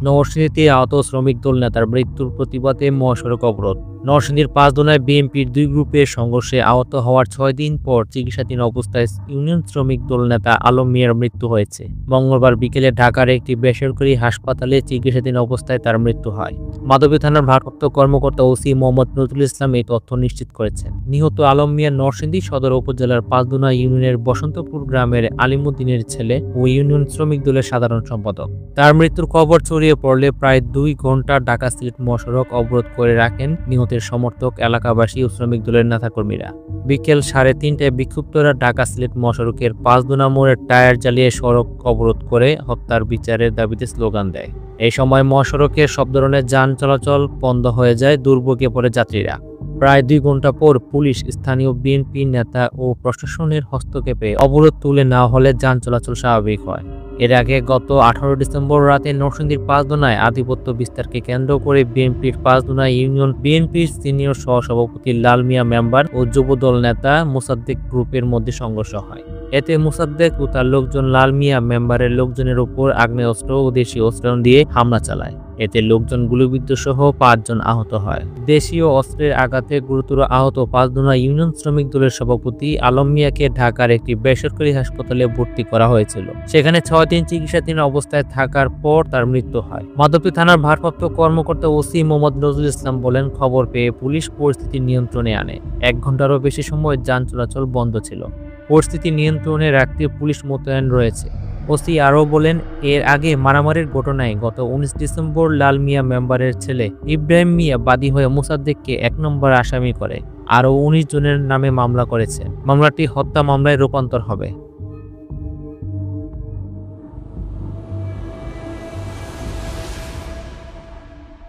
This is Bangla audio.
নরসিংদীতে আহত শ্রমিক দল নেতার মৃত্যুর প্রতিবাদে মহাসড়ক অবরোধ। নরসিংদীর পাঁচদোনায় বিএনপির দুই গ্রুপের সংঘর্ষে আহত হওয়ার 6 দিন পর চিকিৎসাধীন অবস্থায় ইউনিয়ন শ্রমিক দল নেতা আলম মিয়ার মৃত্যু হয়েছে। মঙ্গলবার বিকেলে ঢাকার একটি বেসরকারি হাসপাতালে চিকিৎসাধীন অবস্থায় তার মৃত্যু হয়। মাধবী থানার ভারপ্রাপ্ত কর্মকর্তা ওসি মোহাম্মদ নজরুল ইসলাম এই তথ্য নিশ্চিত করেছেন। নিহত আলম মিয়া নরসিংদী সদর উপজেলার পাঁচদোনা ইউনিয়নের বসন্তপুর গ্রামের আলিমুদ্দিনের ছেলে ও ইউনিয়ন শ্রমিক দলের সাধারণ সম্পাদক। তার মৃত্যুর খবর ছড়িয়ে পড়লে প্রায় 2 ঘন্টা ঢাকা সিলেট মহাসড়ক অবরোধ করে রাখেন নিহতের সমর্থক, এলাকাবাসী ও শ্রমিক দলের নেতাকর্মীরা। বিকেল 3:30টায় বিক্ষুব্ধরা ঢাকা সিলেট মহাসড়কের পাঁচদোনা মোড়ের টায়ার জ্বালিয়ে সড়ক অবরোধ করে হত্যার বিচারের দাবিতে স্লোগান দেয়। এই সময় মহাসড়কে সব ধরনের যান চলাচল বন্ধ হয়ে যায়, দুর্ভোগে পড়ে যাত্রীরা। প্রায় 2 ঘন্টা পর পুলিশ, স্থানীয় বিএনপি নেতা ও প্রশাসনের হস্তক্ষেপে অবরোধ তুলে নেওয়া হলে যান চলাচল স্বাভাবিক হয়। এর আগে গত 18 ডিসেম্বর রাতে নরসিংদীর পাঁচদোনায় আধিপত্য বিস্তারকে কেন্দ্র করে বিএনপির পাঁচদোনা ইউনিয়ন বিএনপির সিনিয়র সহসভাপতি লাল মিয়া মেম্বার ও যুবদল নেতা মোসাদ্দেক গ্রুপের মধ্যে সংঘর্ষ হয়। এতে মোসাদ্দেক ও তার লোকজন লাল মিয়া মেম্বারের লোকজনের উপর আগ্নেয়াস্ত্র ও দেশীয় অস্ত্র দিয়ে হামলা চালায়। এতে লোকজন গুলিবিদ্ধ সহ 5 জন আহত হয়। দেশীয় অস্ত্রের আঘাতে গুরুতর আহত পাঁচদোনা ইউনিয়ন শ্রমিক দলের সভাপতি আলম মিয়াকে ঢাকার একটি বেসরকারি হাসপাতালে ভর্তি করা হয়েছিল। সেখানে 6 দিন চিকিৎসাধীন অবস্থায় থাকার পর তার মৃত্যু হয়। মাধবী থানার ভারপ্রাপ্ত কর্মকর্তা ওসি মোহাম্মদ নজরুল ইসলাম বলেন, খবর পেয়ে পুলিশ পরিস্থিতি নিয়ন্ত্রণে আনে। 1 ঘন্টারও বেশি সময় যান চলাচল বন্ধ ছিল। পরিস্থিতি নিয়ন্ত্রণে রাখতে পুলিশ মোতায়েন রয়েছে। ওসি আরও বলেন, এর আগে মারামারির ঘটনায় গত 19 ডিসেম্বর লাল মিয়া মেম্বারের ছেলে ইব্রাহিম মিয়া বাদী হয়ে মোসাদ্দেককে 1 নম্বর আসামি করে আরও 19 জনের নামে মামলা করেছে। মামলাটি হত্যা মামলায় রূপান্তর হবে।